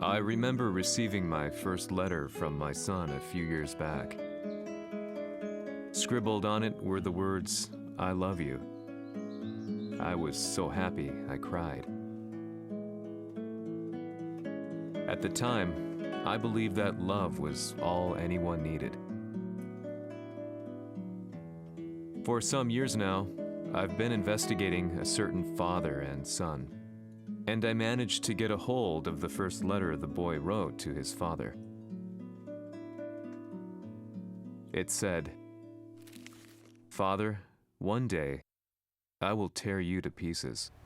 I remember receiving my first letter from my son a few years back. Scribbled on it were the words, "I love you." I was so happy I cried. At the time, I believed that love was all anyone needed. For some years now, I've been investigating a certain father and son, and I managed to get a hold of the first letter the boy wrote to his father. It said, "Father, one day, I will tear you to pieces." "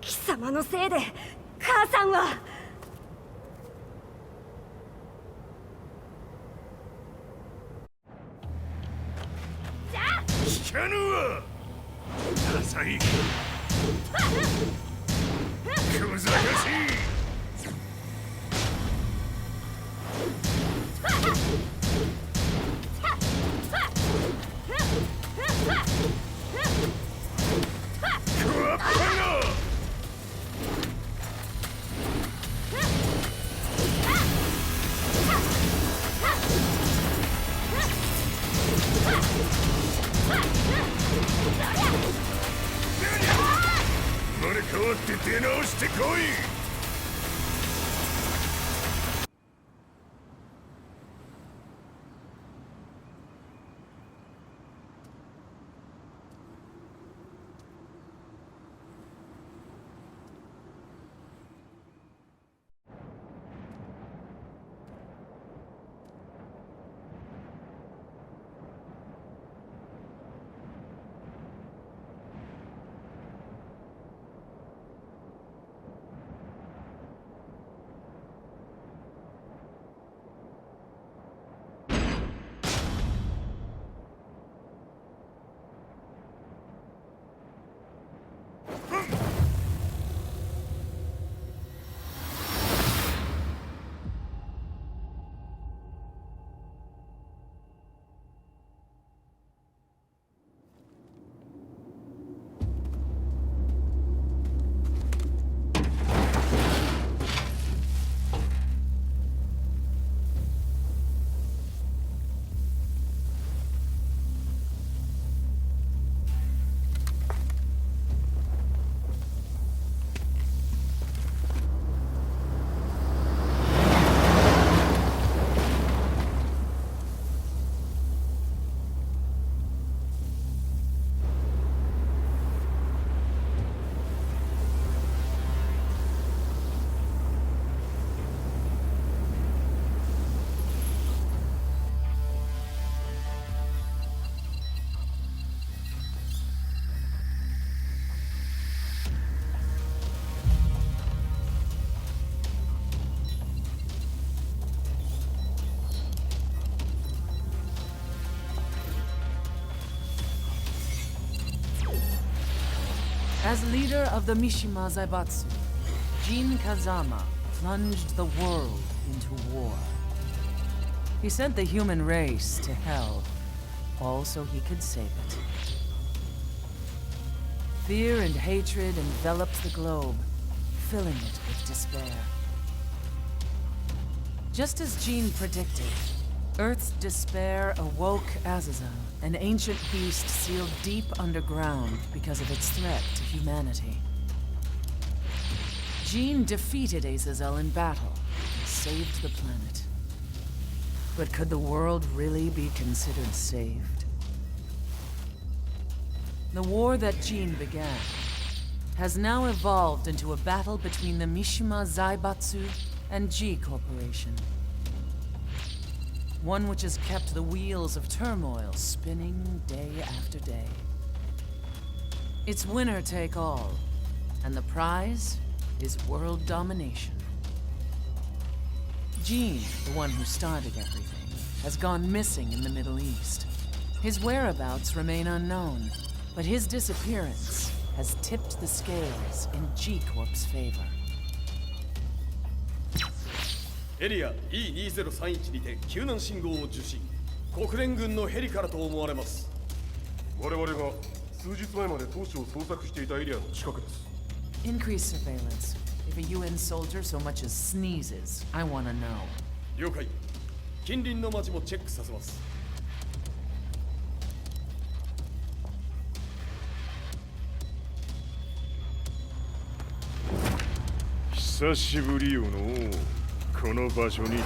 貴様のせいで母さんは..." 聞かぬわ浅い小賢しいクワッパが生まれ変わって出直してこい。As leader of the Mishima Zaibatsu, Jin Kazama plunged the world into war. He sent the human race to hell, all so he could save it. Fear and hatred enveloped the globe, filling it with despair. Just as Jin predicted, Earth's despair awoke Azazel, an ancient beast sealed deep underground because of its threat to humanity. Jin defeated Azazel in battle and saved the planet. But could the world really be considered saved? The war that Jin began has now evolved into a battle between the Mishima Zaibatsu and G Corporation. One which has kept the wheels of turmoil spinning day after day. It's winner take all, and the prize is world domination. Gene, the one who started everything, has gone missing in the Middle East. His whereabouts remain unknown, but his disappearance has tipped the scales in G-Corp's favor. エリア E2031 にて救難信号を受信。国連軍のヘリからと思われます。我々が数日前まで当初を捜索していたエリアの近くです。 Increase surveillance. If a UN soldier so much as sneezes, I want to know. 了解。近隣の町もチェックさせます。久しぶりよのこの場所に立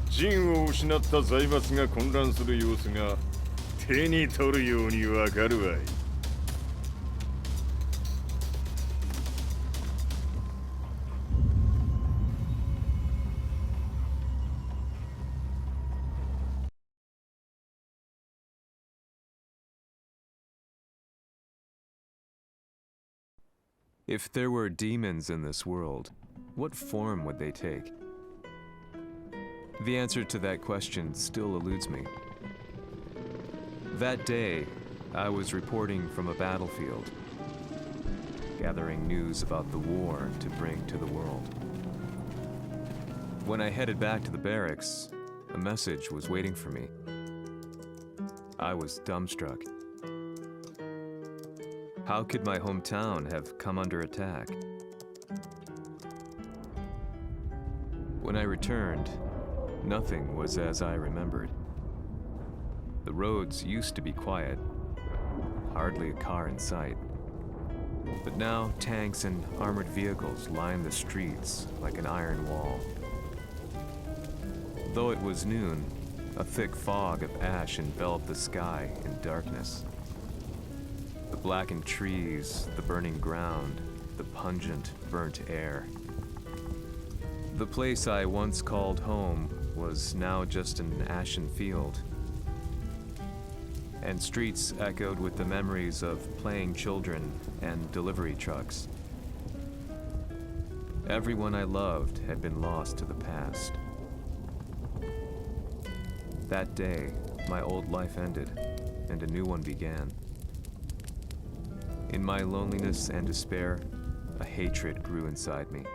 つ。陣を失った財閥が混乱する様子が手に取るようにわかるわい。If there were demons in this world, what form would they take? The answer to that question still eludes me. That day, I was reporting from a battlefield, gathering news about the war to bring to the world. When I headed back to the barracks, a message was waiting for me. I was dumbstruck. How could my hometown have come under attack? When I returned, nothing was as I remembered. The roads used to be quiet, hardly a car in sight. But now tanks and armored vehicles line the streets like an iron wall. Though it was noon, a thick fog of ash enveloped the sky in darkness. The blackened trees, the burning ground, the pungent, burnt air. The place I once called home was now just an ashen field, and streets echoed with the memories of playing children and delivery trucks. Everyone I loved had been lost to the past. That day, my old life ended, and a new one began. In my loneliness and despair, a hatred grew inside me.「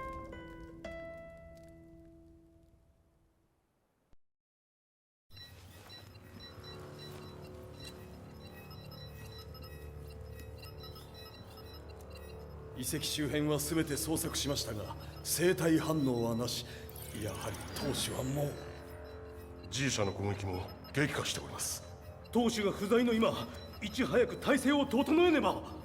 遺跡周辺は全て捜索しましたが、生体反応はなし。やはり当主はもう。G 社の攻撃も激化しております。当主が不在の今、いち早く体制を整えねば。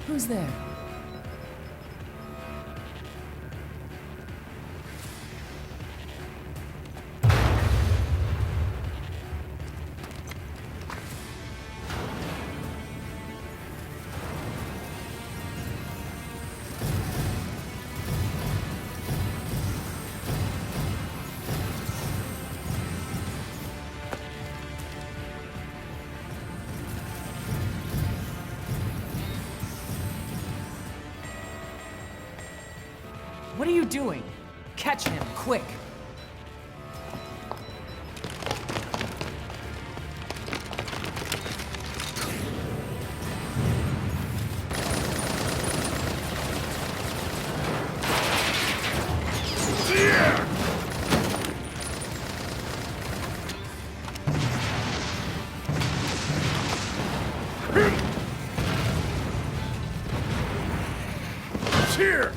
Who's there? What are you doing? Catch him, quick! Here!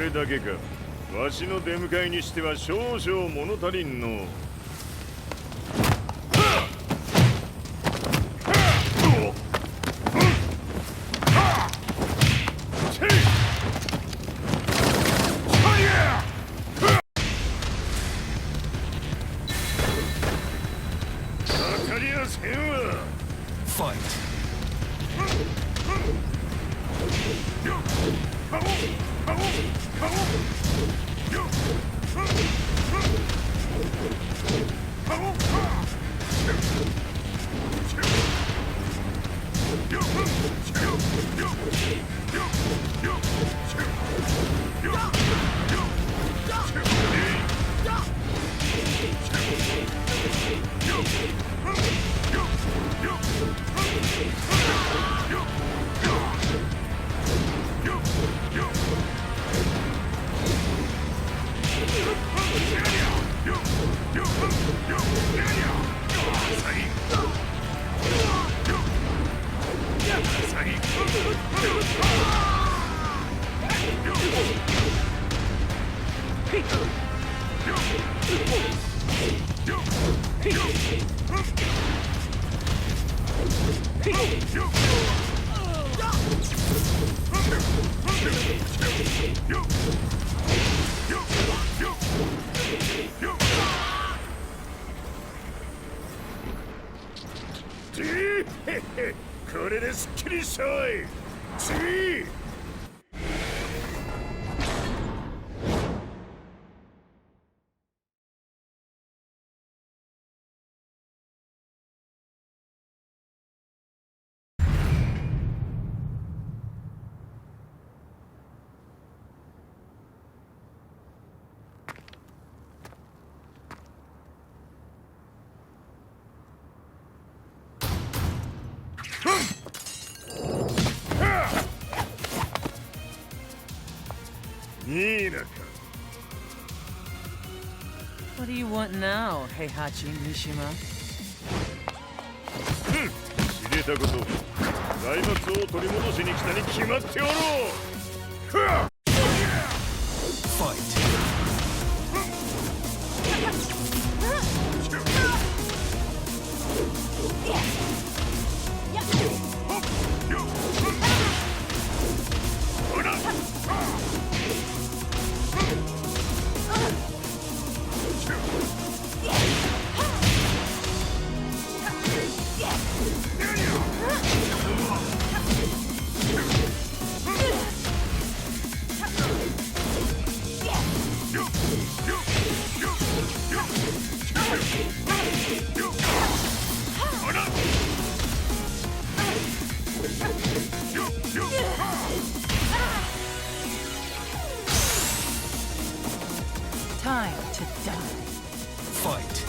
れだけか。わしの出迎えにしては少々物足りんの。これですっきりしたわい。次。いいなか。What do you want now, Heihachi Mishima? 知れたこと。財閥を取り戻しに来たに決まっておろう。Time to die. Fight.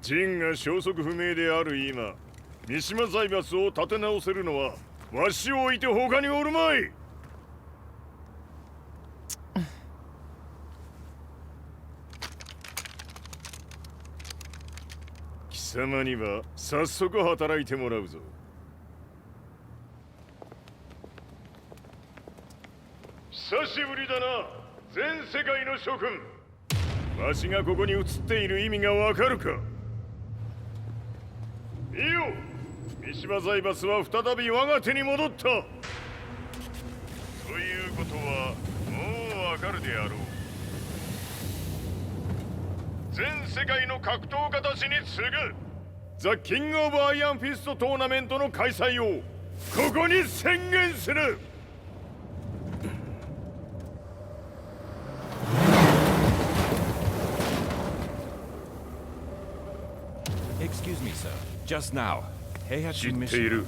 ジンが消息不明である今、三島財閥を立て直せるのはわしを置いて他におるまい。貴様には早速働いてもらうぞ。久しぶりだな、全世界の諸君。わしがここに映っている意味がわかるか。いいよ、三島財閥は再び我が手に戻った。ということはもうわかるであろう。全世界の格闘家たちに次ぐザ・キング・オブ・アイアンフィストトーナメントの開催をここに宣言する。Excuse me, sir. Just now, Heihachi 知ってい mission. る。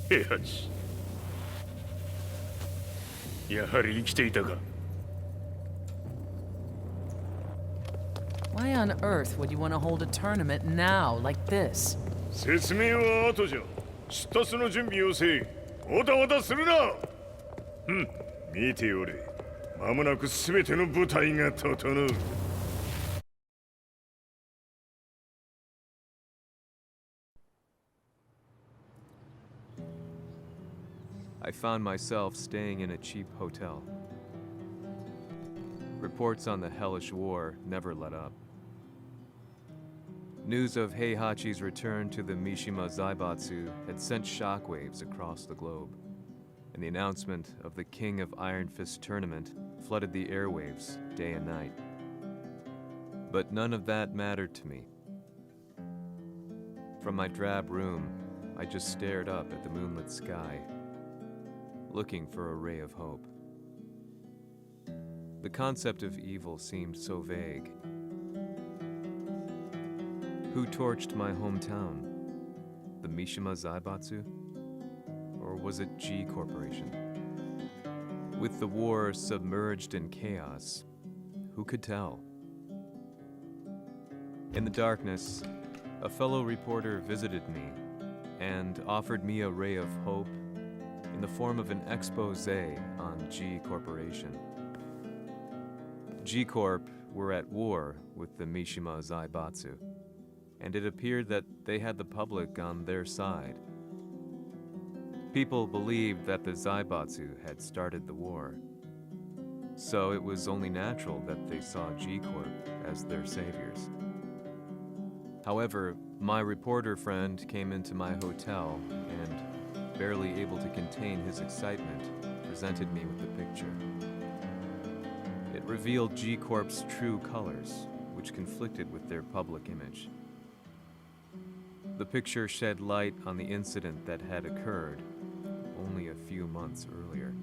平八。やはり生きていたか。Why on earth would you want to hold a tournament now, like this? 説明は後じゃ。出立の準備をせい。おたわたするな。見ておれ。間もなく全ての部隊が整う。I found myself staying in a cheap hotel. Reports on the hellish war never let up. News of Heihachi's return to the Mishima Zaibatsu had sent shockwaves across the globe, and the announcement of the King of Iron Fist tournament flooded the airwaves day and night. But none of that mattered to me. From my drab room, I just stared up at the moonlit sky, looking for a ray of hope. The concept of evil seemed so vague. Who torched my hometown? The Mishima Zaibatsu? Or was it G Corporation? With the war submerged in chaos, who could tell? In the darkness, a fellow reporter visited me and offered me a ray of hope in the form of an expose on G Corporation. G Corp were at war with the Mishima Zaibatsu, and it appeared that they had the public on their side. People believed that the Zaibatsu had started the war, so it was only natural that they saw G Corp as their saviors. However, my reporter friend came into my hotel and, barely able to contain his excitement, presented me with the picture. It revealed G Corp's true colors, which conflicted with their public image. The picture shed light on the incident that had occurred only a few months earlier.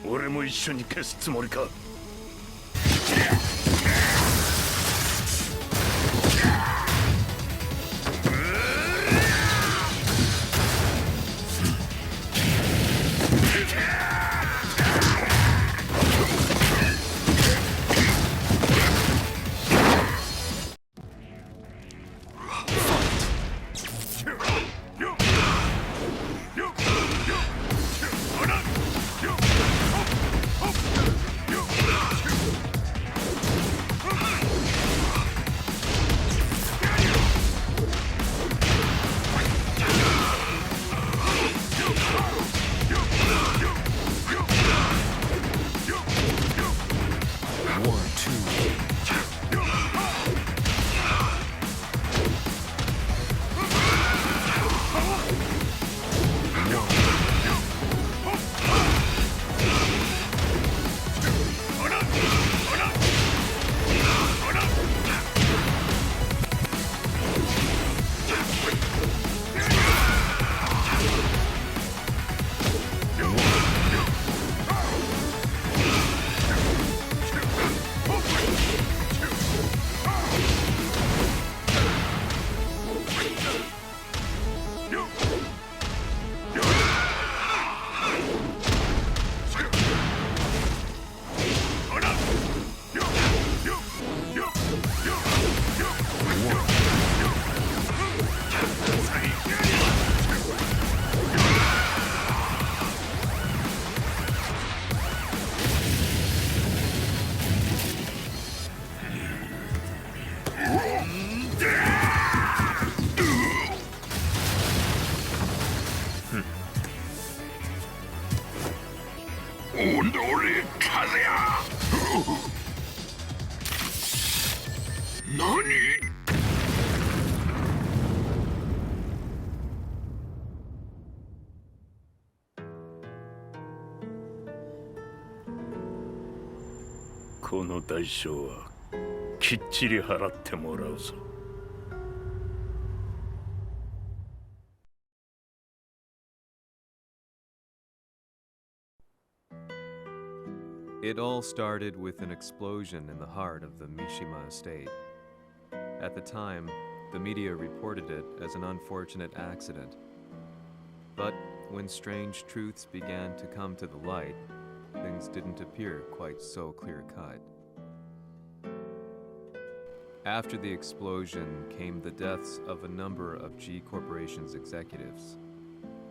俺も一緒に消すつもりか。この代償はきっちり払ってもらうぞ。It all started with an explosion in the heart of the Mishima estate. At the time, the media reported it as an unfortunate accident. But when strange truths began to come to the light, things didn't appear quite so clear-cut. After the explosion came the deaths of a number of G Corporation's executives.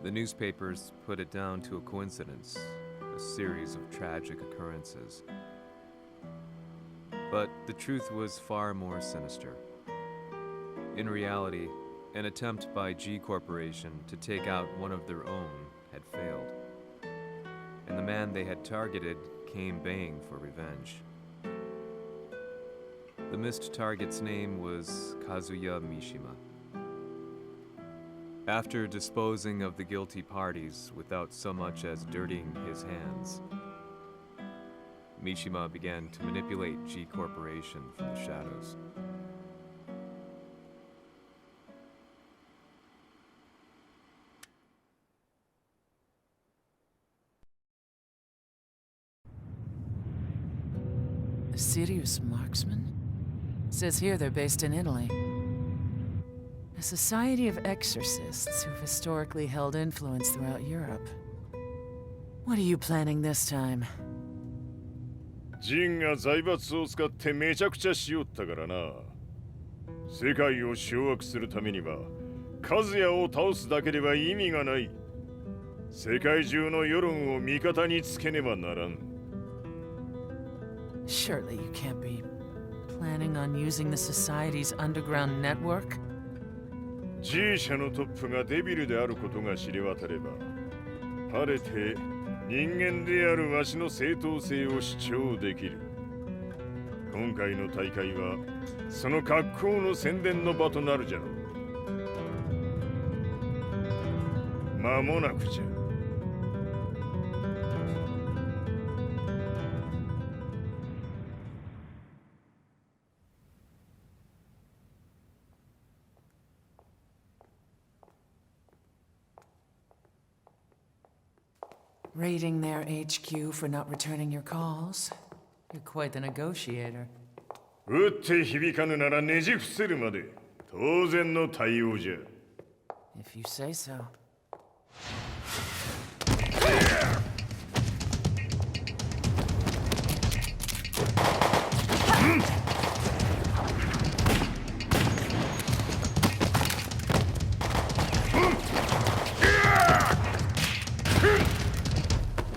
The newspapers put it down to a coincidence, a series of tragic occurrences. But the truth was far more sinister. In reality, an attempt by G Corporation to take out one of their own had failed, and the man they had targeted came baying for revenge. The missed target's name was Kazuya Mishima. After disposing of the guilty parties without so much as dirtying his hands, Mishima began to manipulate G Corporation from the shadows. A serious marksman? Says here they're based in Italy. A society of exorcists who've historically held influence throughout Europe. What are you planning this time? ジンが財閥を使ってめちゃくちゃしよったからな。世界を掌握するためにはカズヤを倒すだけでは意味がない。世界中の世論を味方につけねばならん。Surely you can't be planning on using the Society's underground network? G 社のトップがデビルであることが知れ渡れば、晴れて人間であるわしの正当性を主張できる。今回の大会はその格好の宣伝の場となるじゃろう。間もなくじゃ。Raiding their HQ for not returning your calls. You're quite the negotiator. 撃って響かぬならねじ伏せるまで当然の対応じゃ。 If you say so.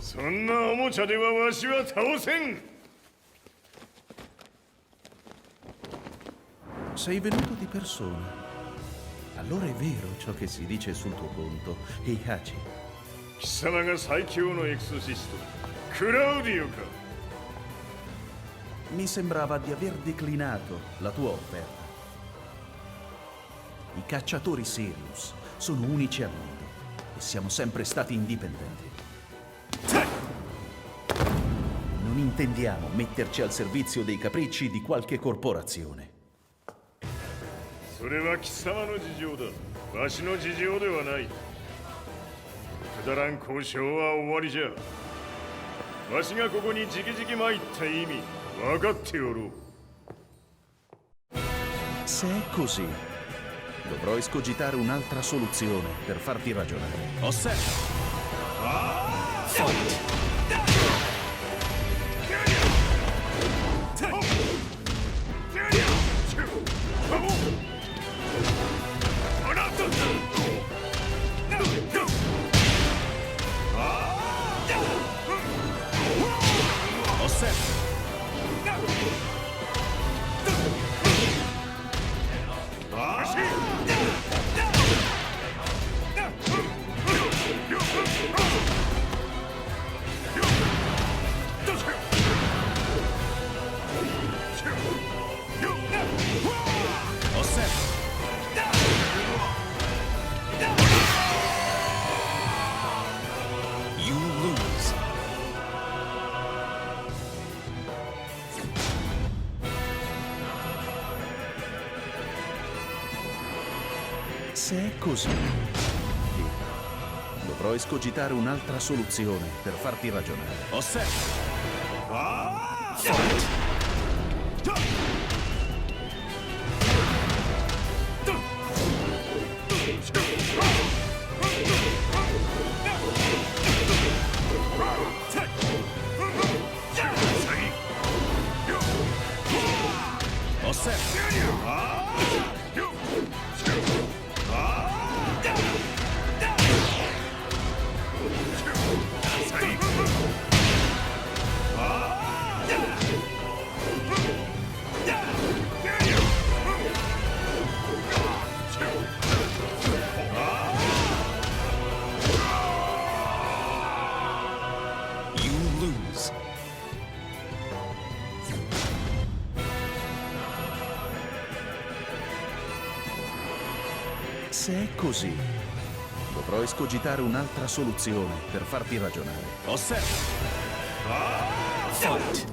So んなおもちゃではわしは倒せん。 Sei venuto di persona. Allora è vero ciò che si dice sul tuo conto, Heihachi. 貴様が最強のエクソシスト、クラウディオか。 Mi sembrava di aver declinato la tua offerta. I cacciatori Sirius sono unici al mondo e siamo sempre stati indipendenti. Non intendiamo metterci al servizio dei capricci di qualche corporazione. それは貴様の事情だ。わしの事情ではない。くだらん交渉は終わりじゃ。わしがここに直々参った意味分かっておろう。 Se è così, dovrò escogitare un'altra soluzione per farti ragionare. Osserva! You lose. Se è così, dovrò escogitare un'altra soluzione per farti ragionare. Osserva! You lose. Se è così, dovrò escogitare un'altra soluzione per farti ragionare. Osserva! Fight!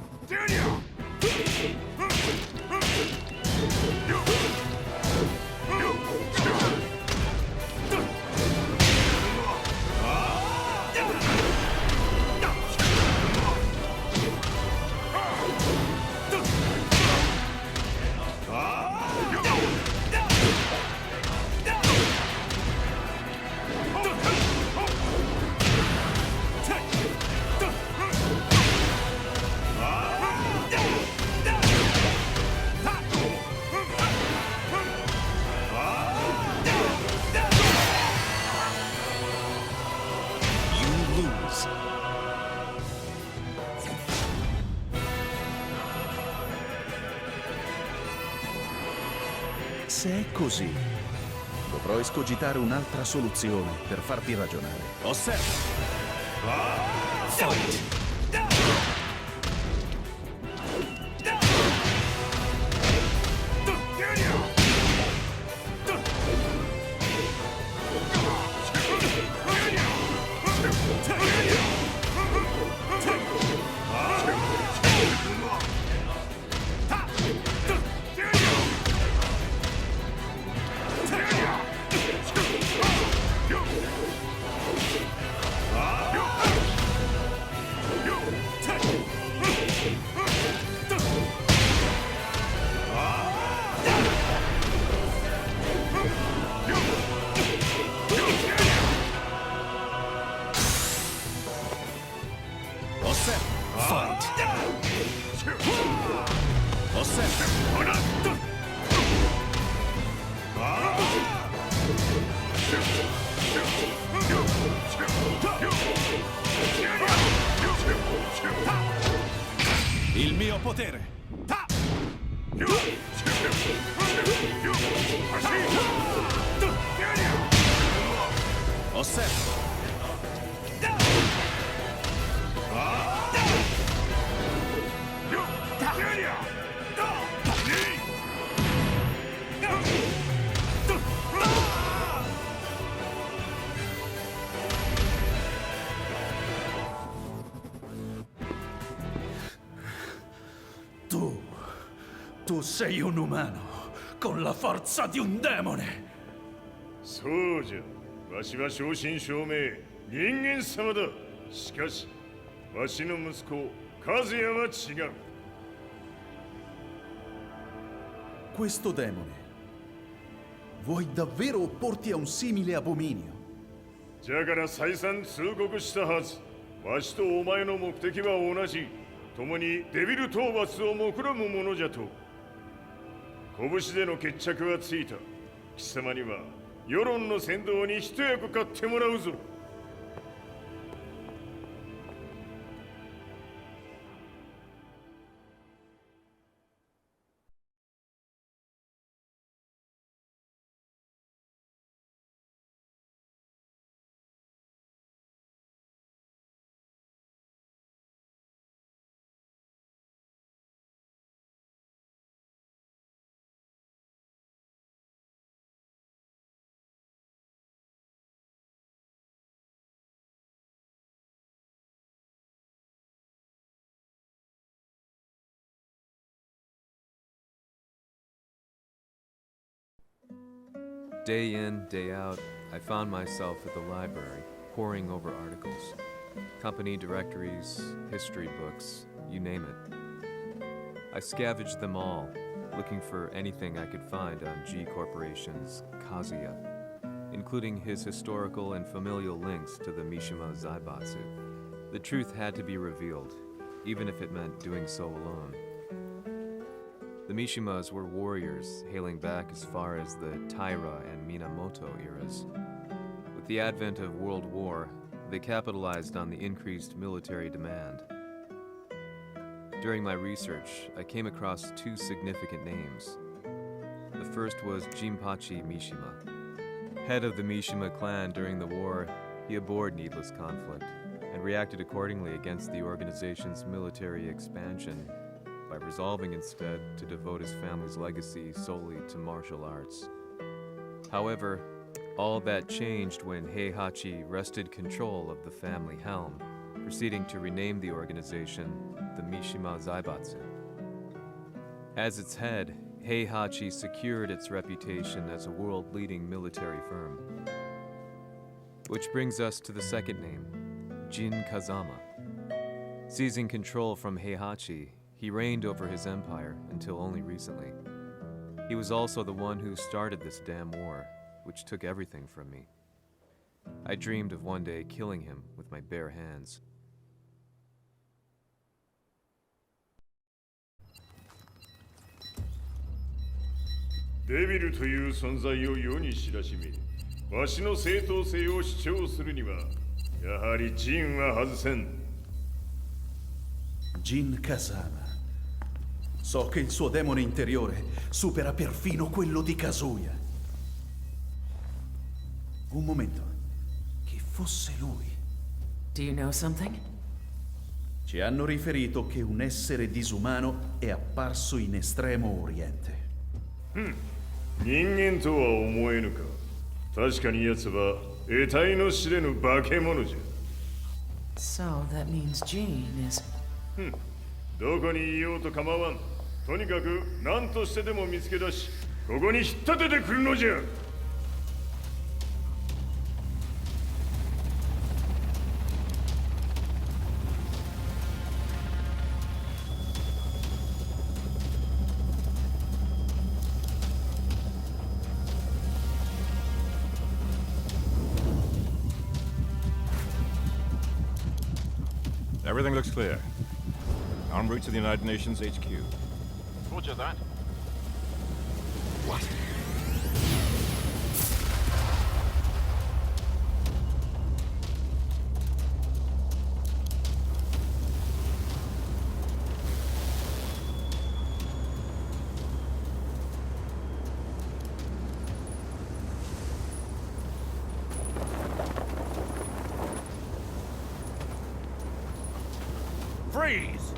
You lose. Se è così, dovrò escogitare un'altra soluzione per farti ragionare. Osserva! Fight! Fight! Osserva! Il mio potere! Osserva! Tu sei un umano con la forza di un demone. そうじゃわしは正真正銘人間様だしかしわしの息子和也は違う Questo demone, vuoi davvero opporti a un simile abominio? じゃから再三通告したはずわしとお前の目的は同じ共にデビル討伐を目論むものじゃと拳での決着はついた貴様には世論の先導に一役買ってもらうぞ Day in, day out, I found myself at the library, poring over articles. Company directories, history books, you name it. I scavenged them all, looking for anything I could find on G Corporation's Kazuya, including his historical and familial links to the Mishima Zaibatsu. The truth had to be revealed, even if it meant doing so alone. The Mishimas were warriors hailing back as far as the Taira and Minamoto eras. With the advent of World War, they capitalized on the increased military demand. During my research, I came across two significant names. The first was Jinpachi Mishima. Head of the Mishima clan during the war, he abhorred needless conflict and reacted accordingly against the organization's military expansion by resolving instead to devote his family's legacy solely to martial arts. However, all that changed when Heihachi wrested control of the family helm, proceeding to rename the organization the Mishima Zaibatsu. As its head, Heihachi secured its reputation as a world-leading military firm. Which brings us to the second name, Jin Kazama. Seizing control from Heihachi, he reigned over his empire until only recently. He was also the one who started this damn war, which took everything from me. I dreamed of one day killing him with my bare hands. Devil という存在を世に知らしめ、わしの正当性を主張するには、やはりジンは外せん。 Jin Kazama. So che il suo demone interiore supera perfino quello di Kazuya. Un momento. Chi fosse lui? Do you know something? Ci hanno riferito che un essere disumano è apparso in Estremo Oriente. 人間とは思えぬか。確かに奴は得体の知れぬ化け物じゃ。 So that means Jean is... どこにいようと構わん。とにかく何としてでも見つけ出し、ここに引っ立ててくるのじゃ。 Everything looks clear. En route to the United Nations HQ. Roger that. What? Freeze!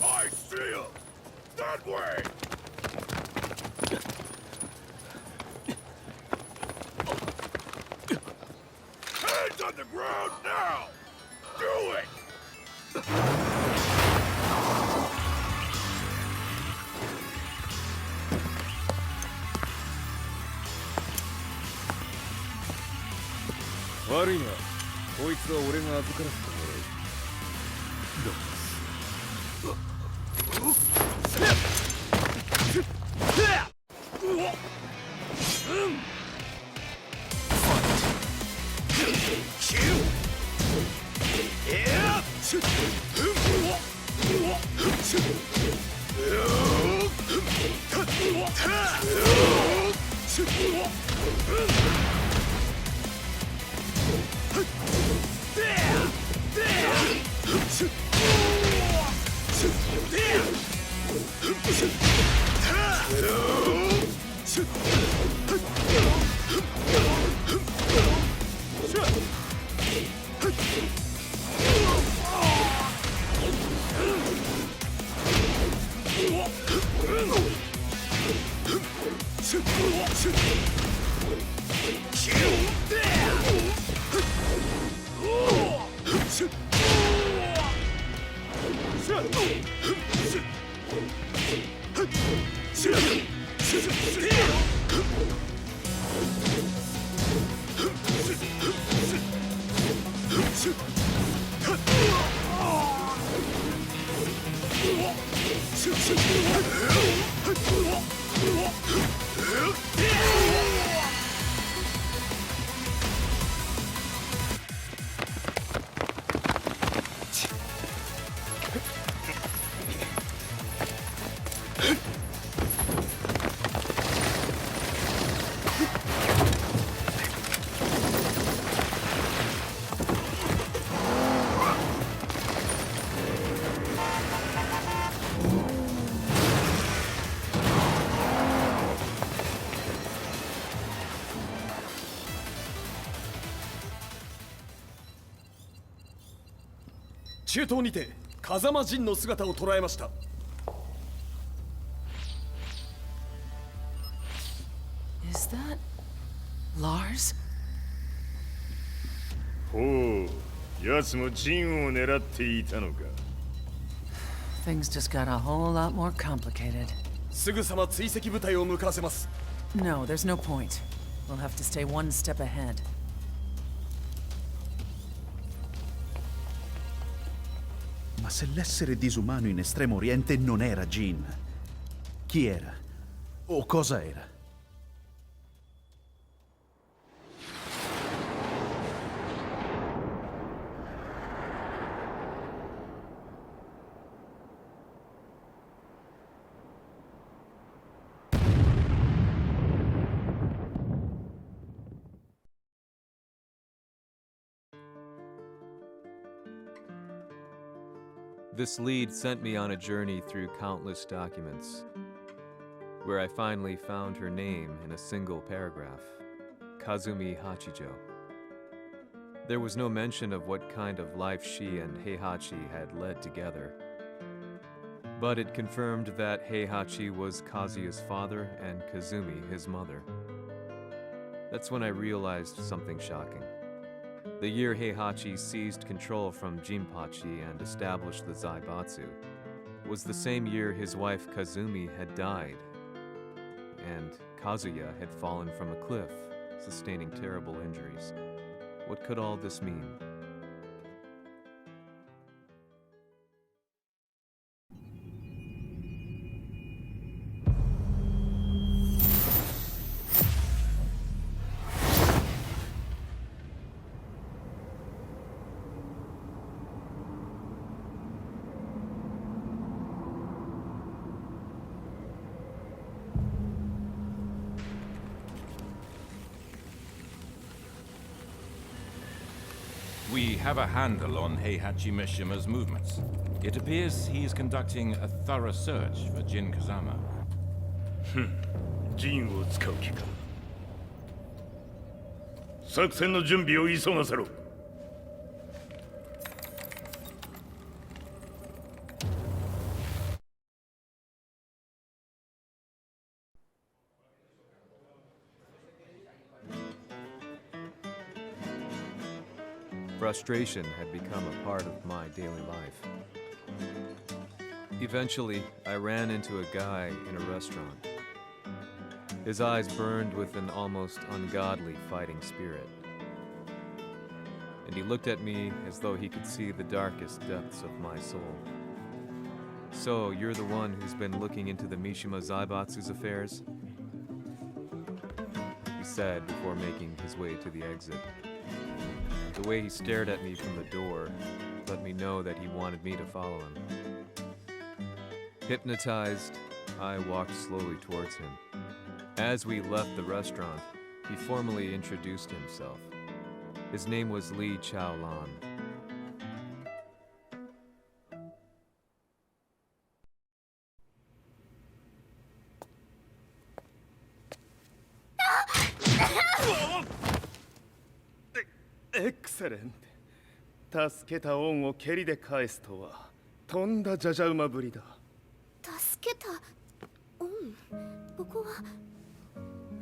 I see him! That way! Hands on the ground now! Do it!悪いな。こいつは俺が預からせてもらう。中東にて風間陣の姿を捉えました。Is that Lars? ほう、奴も陣を狙っていたのか。Things just got a whole lot more complicated. すぐさま追跡部隊を向かわせます。No, there's no point. We'll have to stay one step ahead. Ma se l'essere disumano in Estremo Oriente non era Jin, chi era? O cosa era? This lead sent me on a journey through countless documents, where I finally found her name in a single paragraph, Kazumi Hachijo. There was no mention of what kind of life she and Heihachi had led together. But it confirmed that Heihachi was Kazuya's father and Kazumi his mother. That's when I realized something shocking. The year Heihachi seized control from Jinpachi and established the Zaibatsu was the same year his wife Kazumi had died, and Kazuya had fallen from a cliff, sustaining terrible injuries. What could all this mean? We have a handle on Heihachi Mishima's movements. It appears he's conducting a thorough search for Jin Kazama. ジンを使う気か。作戦の準備を急がせろ。Frustration had become a part of my daily life. Eventually, I ran into a guy in a restaurant. His eyes burned with an almost ungodly fighting spirit. And he looked at me as though he could see the darkest depths of my soul. "So, you're the one who's been looking into the Mishima Zaibatsu's affairs?" he said before making his way to the exit. The way he stared at me from the door let me know that he wanted me to follow him. Hypnotized, I walked slowly towards him. As we left the restaurant, he formally introduced himself. His name was Li Chaolan. Excellent. 助けた恩を蹴りで返すとはとんだじゃじゃ馬ぶりだ。助けた恩。ここは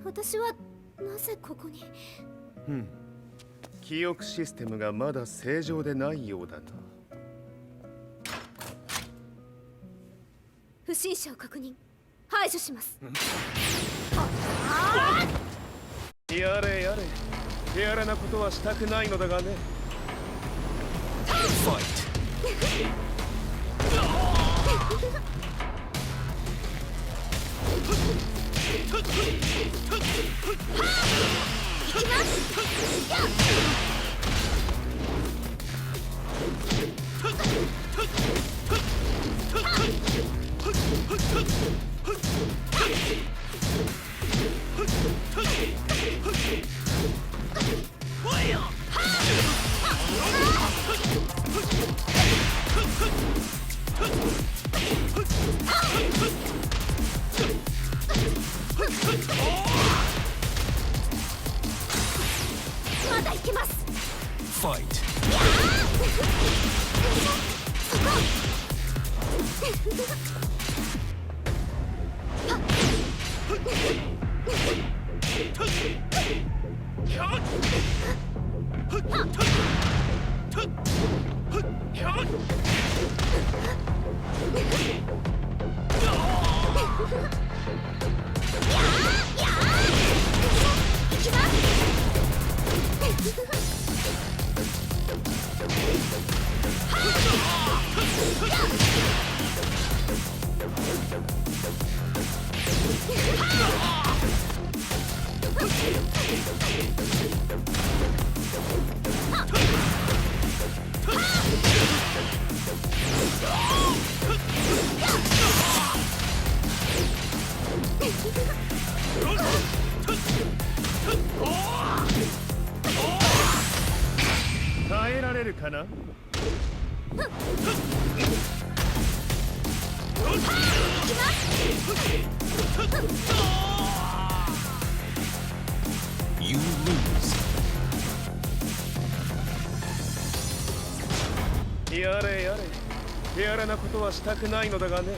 私はなぜここに。記憶システムがまだ正常でないようだな。不審者を確認。排除します。やれやれ。手荒なことはしたくないのだがね。まだ行けます。Fight!耐えられるかな。You lose. やれやれ。手荒なことはしたくないのだがね。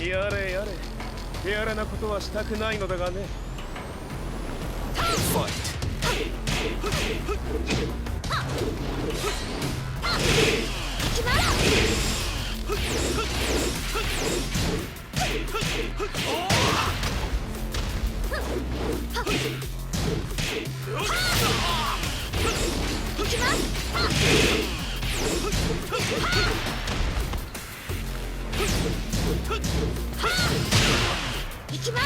やれやれ、手荒なことはしたくないのだがね。行きます。